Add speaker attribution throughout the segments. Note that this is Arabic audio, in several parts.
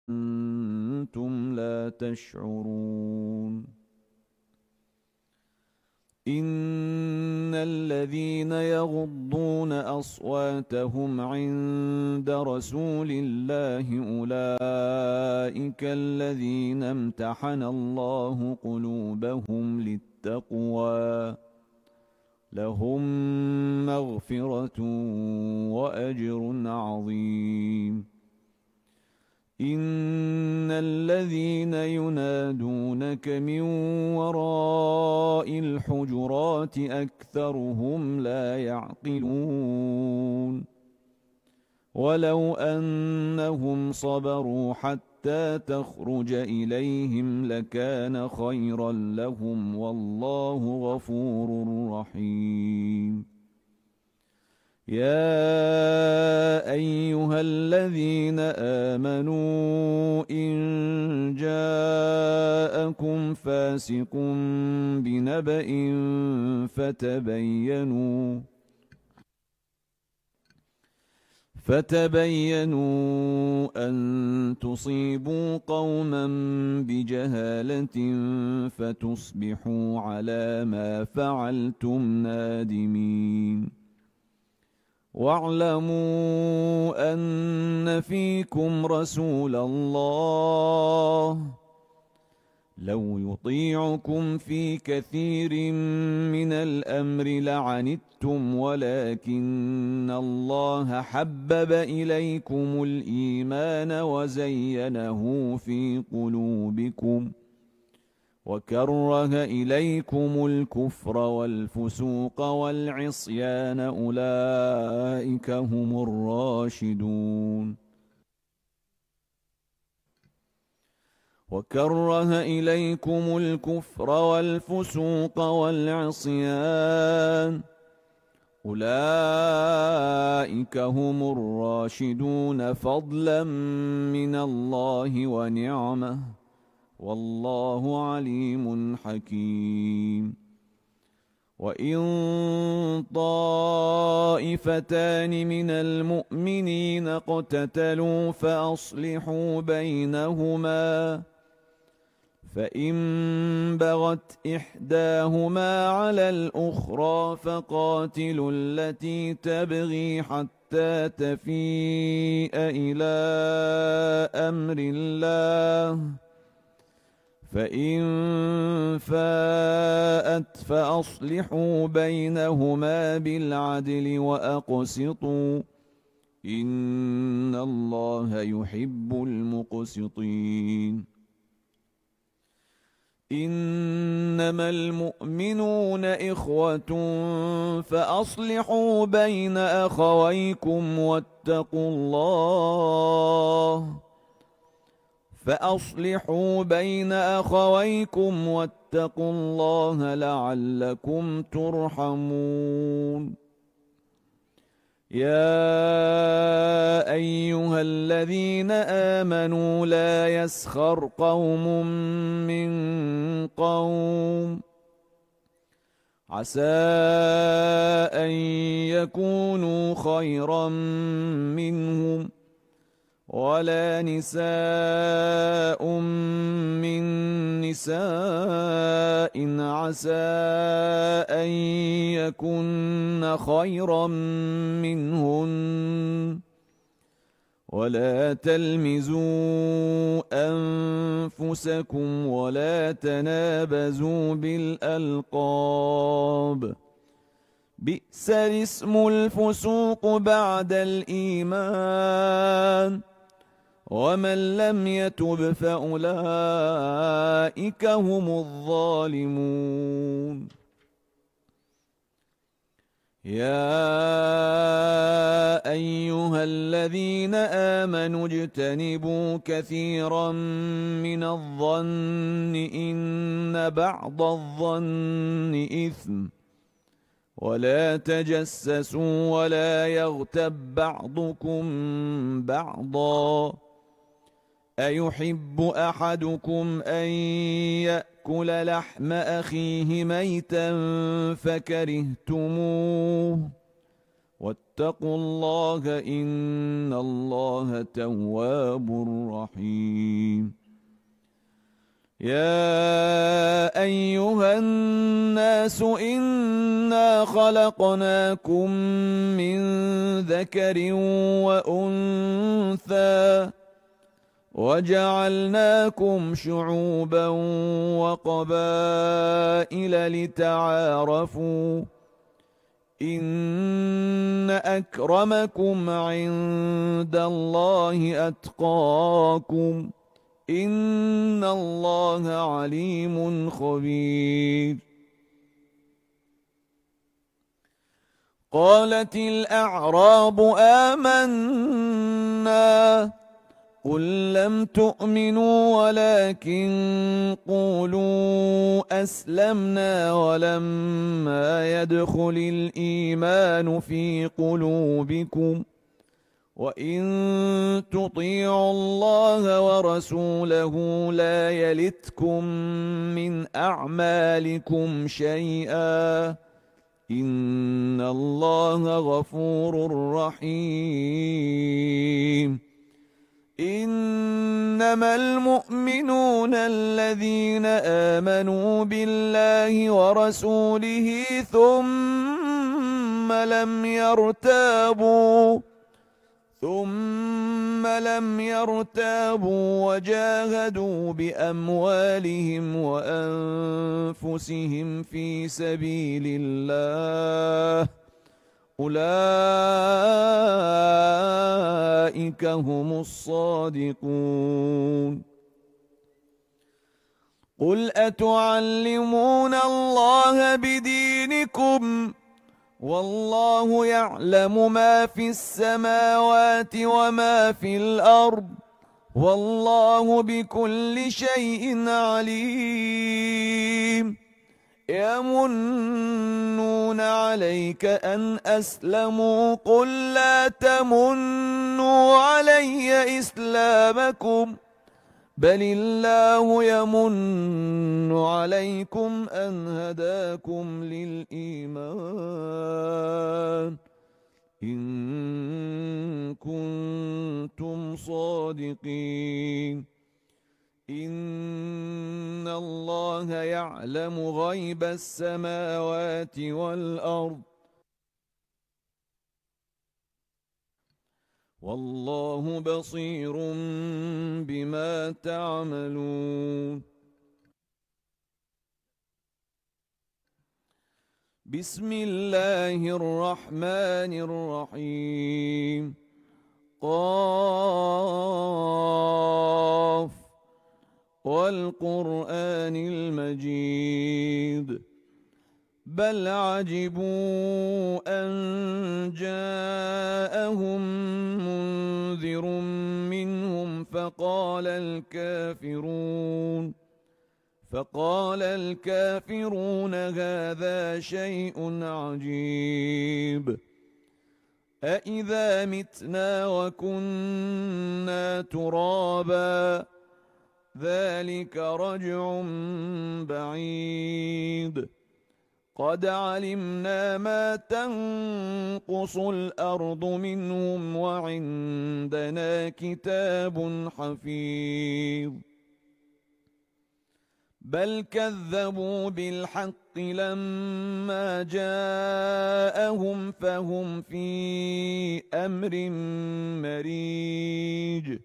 Speaker 1: وأنتم لا تشعرون. إن الذين يغضون أصواتهم عند رسول الله أولئك الذين امتحن الله قلوبهم للتقوى لهم مغفرة وأجر عظيم. إن الذين ينادونك من وراء الحجرات أكثرهم لا يعقلون. ولو أنهم صبروا حتى تخرج إليهم لكان خيرا لهم والله غفور رحيم. يا أيها الذين آمنوا إن جاءكم فاسق بنبأ فتبينوا أن تصيبوا قوما بجهالة فتصبحوا على ما فعلتم نادمين. واعلموا أن فيكم رسول الله لو يطيعكم في كثير من الأمر لعنتم ولكن الله حبب إليكم الإيمان وزينه في قلوبكم وكره إليكم الكفر والفسوق والعصيان أولئك هم الراشدون. وكره إليكم الكفر والفسوق والعصيان أولئك هم الراشدون فضلا من الله ونعمه والله عليم حكيم. وإن طائفتان من المؤمنين اقتتلوا فأصلحوا بينهما فإن بغت إحداهما على الأخرى فقاتلوا التي تبغي حتى تفيء إلى أمر الله فإن فاءت فأصلحوا بينهما بالعدل وأقسطوا إن الله يحب المقسطين. إنما المؤمنون إخوة فأصلحوا بين أخويكم واتقوا الله لعلكم ترحمون. يا أيها الذين آمنوا لا يسخر قوم من قوم عسى أن يكونوا خيرا منهم ولا نساء من نساء عسى أن يكن خيرا منهن ولا تلمزوا أنفسكم ولا تنابزوا بالألقاب بئس الاسم الفسوق بعد الإيمان ومن لم يتب فأولئك هم الظالمون. يا أيها الذين آمنوا اجتنبوا كثيرا من الظن إن بعض الظن إثم ولا تجسسوا ولا يغتب بعضكم بعضا أيحب أحدكم أن يأكل لحم أخيه ميتا فكرهتموه واتقوا الله إن الله تواب رحيم. يا أيها الناس إنا خلقناكم من ذكر وأنثى وجعلناكم شعوبا وقبائل لتعارفوا إن أكرمكم عند الله أتقاكم إن الله عليم خبير. قالت الأعراب آمنا قل لم تؤمنوا ولكن قولوا أسلمنا ولما يدخل الإيمان في قلوبكم وإن تطيعوا الله ورسوله لا يلتكم من أعمالكم شيئا إن الله غفور رحيم. إنما المؤمنون الذين آمنوا بالله ورسوله ثم لم يرتابوا وجاهدوا بأموالهم وأنفسهم في سبيل الله أولئك هم الصادقون. قل أتعلمون الله بدينكم والله يعلم ما في السماوات وما في الأرض والله بكل شيء عليم. يمنون عليك أن أسلموا قل لا تمنوا علي إسلامكم بل الله يمن عليكم أن هداكم للإيمان إن كنتم صادقين. إن الله يعلم غيب السماوات والأرض والله بصير بما تعملون. بسم الله الرحمن الرحيم. قاف والقرآن المجيد بل عجبوا أن جاءهم منذر منهم فقال الكافرون هذا شيء عجيب أإذا متنا وكنا ترابا ذلك رجع بعيد قد علمنا ما تنقص الأرض منهم وعندنا كتاب حفيظ. بل كذبوا بالحق لما جاءهم فهم في أمر مريج.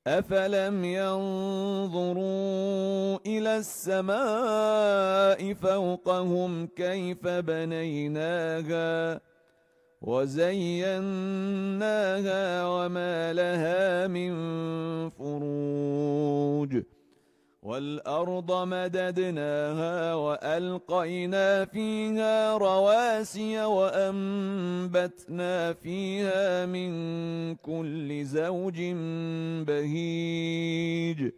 Speaker 1: أفلم ينظروا إلى السماء فوقهم كيف بنيناها وزيناها وما لها من فروج والأرض مددناها وألقينا فيها رواسي وأنبتنا فيها من كل زوج بهيج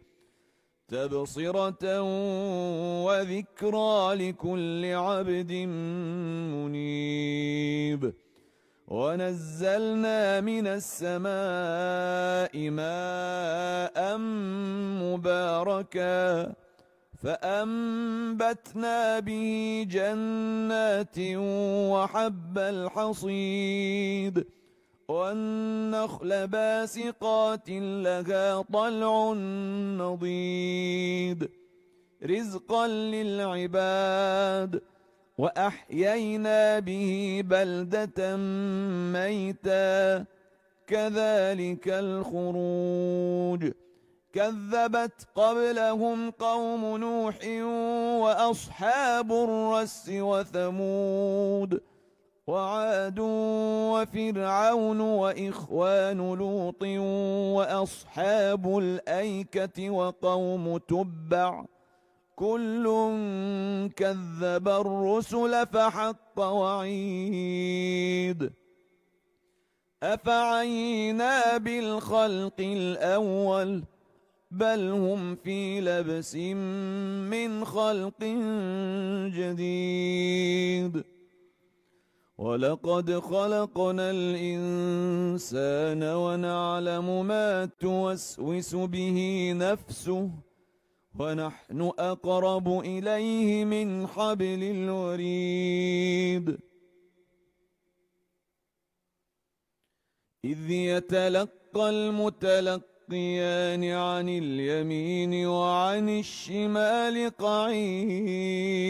Speaker 1: تبصرة وذكرى لكل عبد منيب. ونزلنا من السماء ماء مباركا فأنبتنا به جنات وحب الحصيد والنخل باسقات لها طلع نضيد رزقا للعباد وأحيينا به بلدة ميتا كذلك الخروج كذبت قبلهم قوم نوح وأصحاب الرس وثمود وعاد وفرعون وإخوان لوط وأصحاب الأيكة وقوم تبع كل كذب الرسل فحق وعيد أفعينا بالخلق الأول بل هم في لبس من خلق جديد ولقد خلقنا الإنسان ونعلم ما توسوس به نفسه ونحن أقرب إليه من حبل الوريد إذ يتلقى المتلقيان عن اليمين وعن الشمال قعيد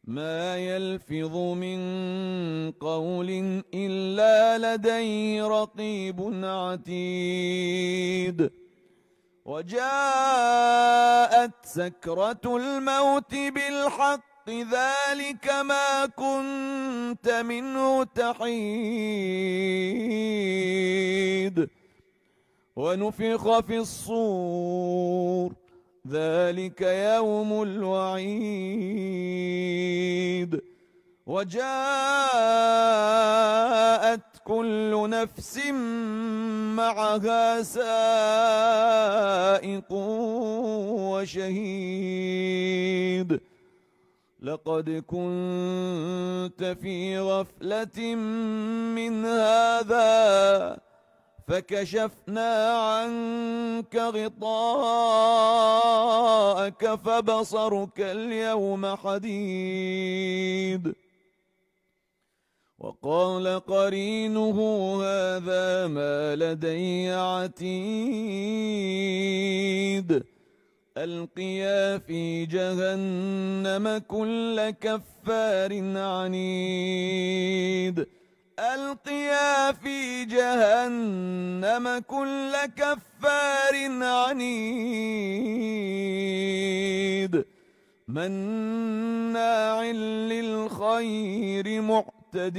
Speaker 1: ما يلفظ من قول إلا لديه رقيب عتيد وجاءت سكرة الموت بالحق ذلك ما كنت منه تحيد ونفخ في الصور ذلك يوم الوعيد وجاءت كل نفس معها سائق وشهيد لقد كنت في غفلة من هذا فكشفنا عنك غطاءك فبصرك اليوم حديد وقال قرينه هذا ما لدي عتيد ألقيا في جهنم كل كفار عنيد ألقيا في جهنم كل كفار عنيد مناع للخير معتد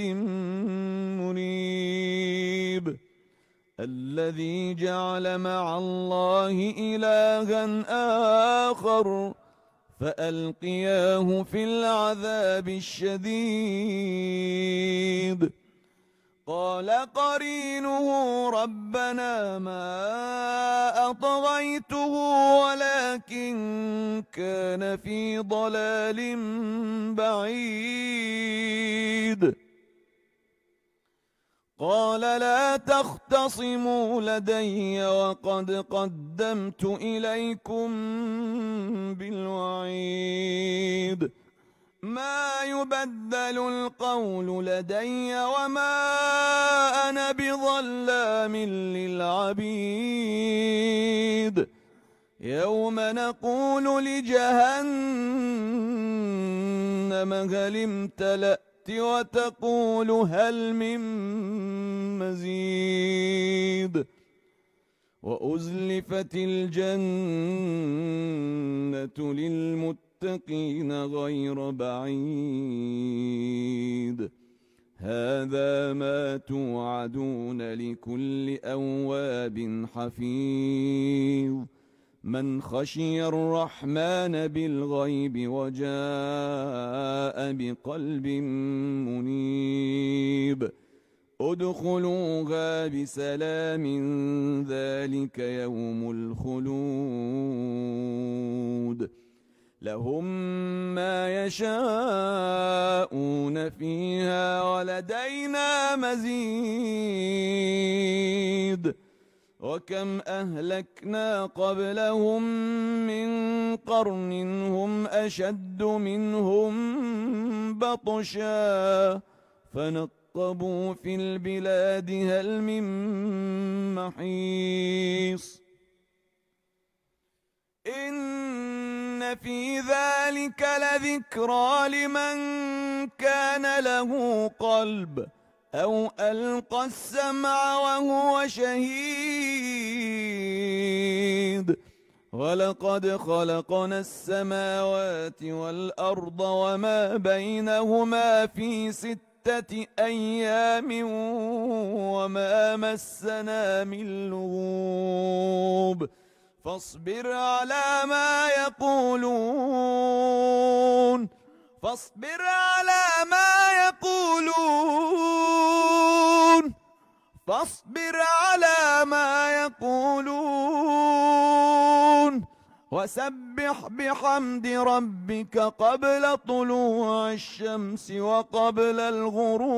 Speaker 1: مريب الذي جعل مع الله إلها آخر فألقياه في العذاب الشديد قال قرينه ربنا ما أطغيته ولكن كان في ضلال بعيد قال لا تختصموا لدي وقد قدمت إليكم بالوعيد ما يبدل القول لدي وما أنا بظلام للعبيد يوم نقول لجهنم هل امتلأت وتقول هل من مزيد وأزلفت الجنة للمتقين غير بعيد هذا ما توعدون لكل أواب حفيظ من خشي الرحمن بالغيب وجاء بقلب منيب ادخلوها بسلام ذلك يوم الخلود لهم ما يشاءون فيها ولدينا مزيد وكم أهلكنا قبلهم من قرن هم أشد منهم بطشا ترقبوا في البلاد هل من محيص إن في ذلك لذكرى لمن كان له قلب أو ألقى السمع وهو شهيد ولقد خلقنا السماوات والأرض وما بينهما في 6 أيام وما مسنا من لغوب فاصبر على ما يقولون فاصبر على ما يقولون فاصبر على ما يقولون وسبح بحمد ربك قبل طلوع الشمس وقبل الغروب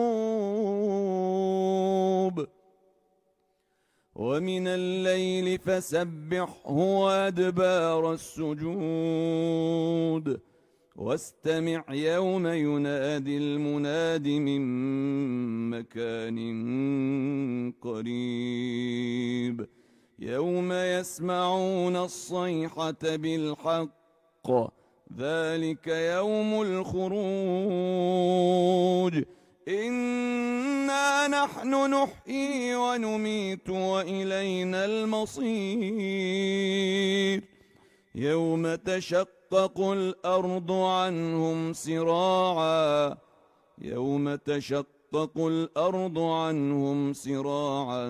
Speaker 1: ومن الليل فسبحه وأدبار السجود واستمع يوم ينادي المناد من مكان قريب يوم يسمعون الصيحة بالحق ذلك يوم الخروج إنا نحن نحيي ونميت وإلينا المصير يوم تشقق الأرض عنهم سراعا يوم تشقق الأرض عنهم سراعا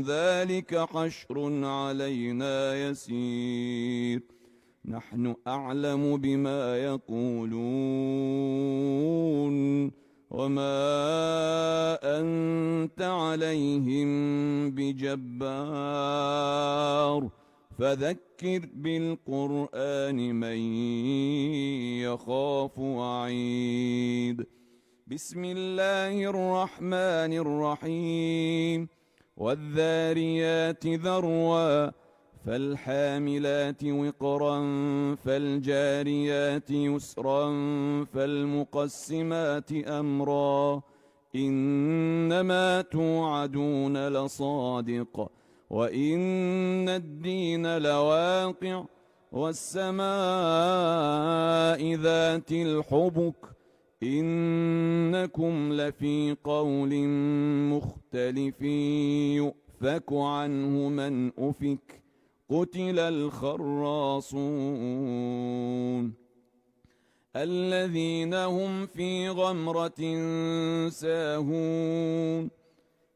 Speaker 1: ذلك حشر علينا يسير نحن أعلم بما يقولون وما أنت عليهم بجبار فذكر بالقرآن من يخاف وعيد بسم الله الرحمن الرحيم والذاريات ذروا فالحاملات وقرا فالجاريات يسرا فالمقسمات أمرا إنما توعدون لصادق وإن الدين لواقع والسماء ذات الحبك إنكم لفي قول مختلف يؤفك عنه من أفك قتل الخراصون الذين هم في غمرة ساهون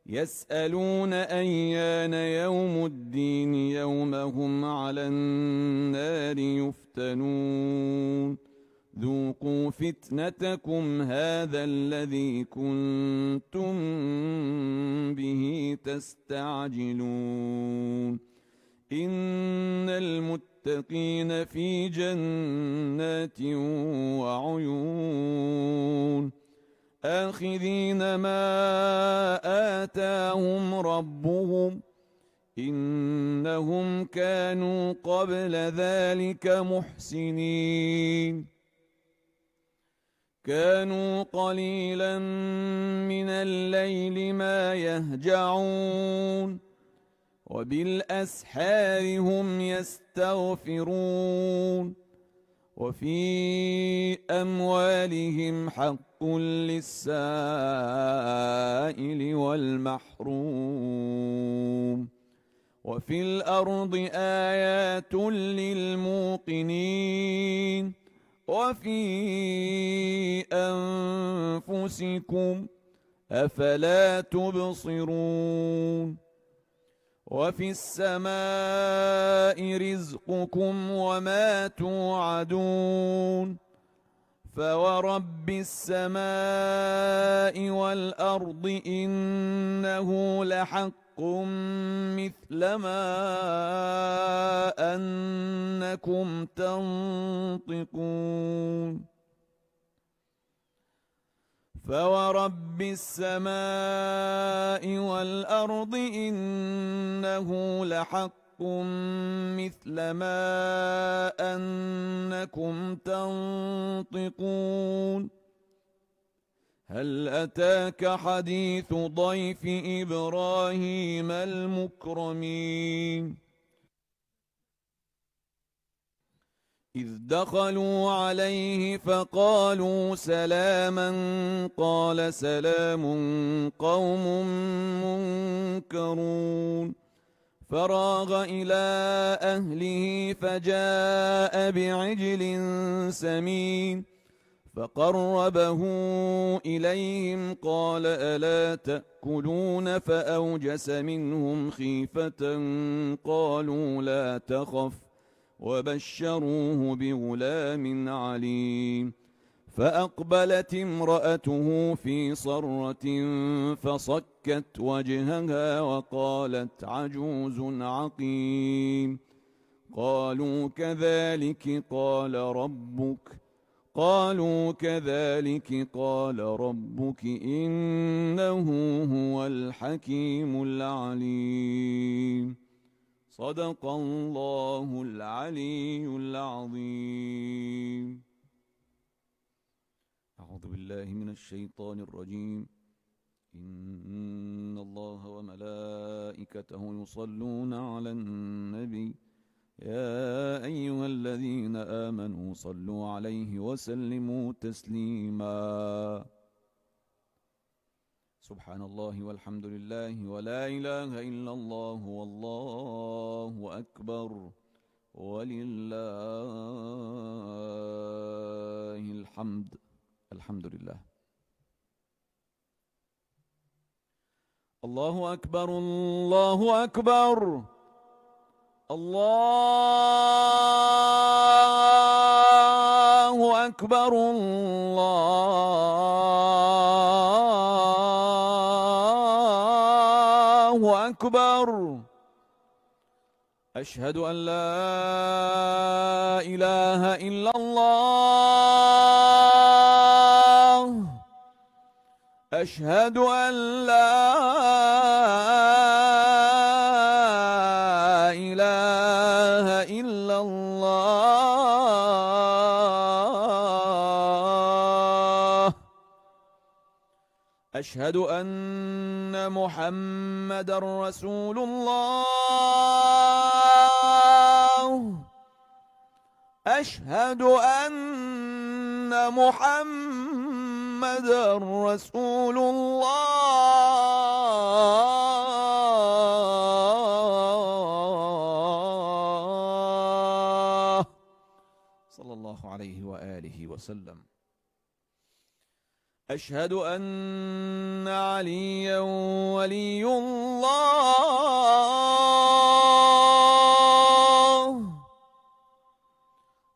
Speaker 1: يسألون أيان يوم الدين يوم هم على النار يفتنون ذوقوا فتنتكم هذا الذي كنتم به تستعجلون إن المتقين في جنات وعيون آخذين ما آتاهم ربهم إنهم كانوا قبل ذلك محسنين كانوا قليلا من الليل ما يهجعون وبالأسحار هم يستغفرون وفي أموالهم حق للسائل والمحروم وفي الأرض آيات للموقنين وفي أنفسكم أفلا تبصرون وفي السماء رزقكم وما توعدون فورب السماء والأرض إنه لحق مثل ما أنكم تنطقون فورب السماء والأرض إنه لحق مثل ما أنكم تنطقون هل أتاك حديث ضيف إبراهيم المكرمين إذ دخلوا عليه فقالوا سلاما قال سلام قوم منكرون فراغ إلى أهله فجاء بعجل سمين فقربه إليهم قال ألا تأكلون فأوجس منهم خيفة قالوا لا تخف وبشروه بغلام عليم فأقبلت امرأته في صرة فصكت وجهها وقالت عجوز عقيم قالوا كذلك قال ربك إنه هو الحكيم العليم صدق الله العلي العظيم أعوذ بالله من الشيطان الرجيم إن الله وملائكته يصلون على النبي يا أيها الذين آمنوا صلوا عليه وسلموا تسليما سبحان الله والحمد لله ولا إله إلا الله والله أكبر ولله الحمد الحمد لله الله أكبر الله أكبر الله أكبر الله أكبر أشهد أن لا إله إلا الله أشهد أن لا إله إلا الله أشهد أن محمدًا رسول الله أشهد أن محمدًا رسول الله صلى الله عليه وآله وسلم أشهد أن عليا ولي الله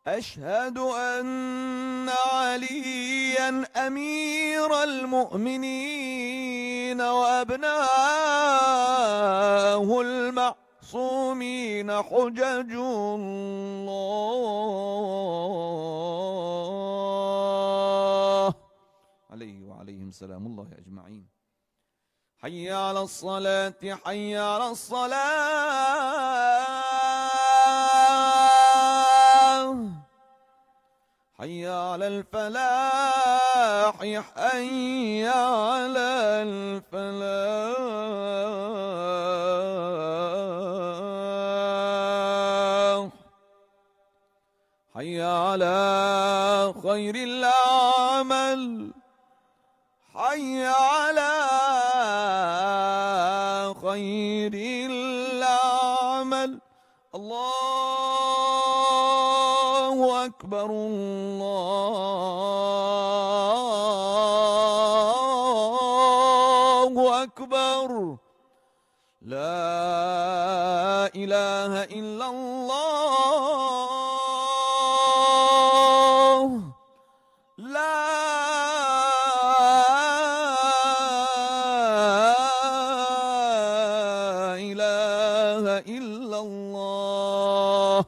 Speaker 1: أشهد أن عليا أمير المؤمنين وأبناءه المعصومين حجج الله عليه وعليهم سلام الله أجمعين حي على الصلاة حي على الصلاة حي على الفلاح حي على الفلاح حي على خير العمل حي على خير العمل الله أكبر الله أكبر لا إله إلا الله لا إله إلا الله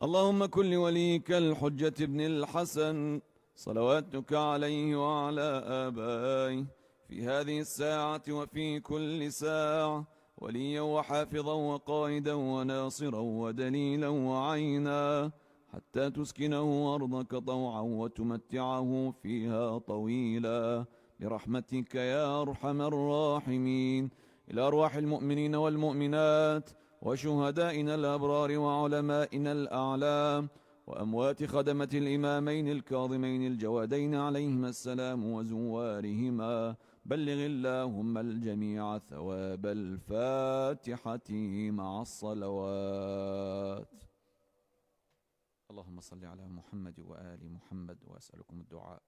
Speaker 1: اللهم كن لوليك الحجة ابن الحسن صلواتك عليه وعلى آبائه في هذه الساعة وفي كل ساعة وليا وحافظا وقائدا وناصرا ودليلا وعينا حتى تسكنه أرضك طوعا وتمتعه فيها طويلا برحمتك يا أرحم الراحمين. إلى أرواح المؤمنين والمؤمنات وشهدائنا الأبرار وعلمائنا الأعلام وأموات خدمة الإمامين الكاظمين الجوادين عليهما السلام وزوارهما، بلغ اللهم الجميع ثواب الفاتحة مع الصلوات. اللهم صل على محمد وآل محمد وأسألكم الدعاء.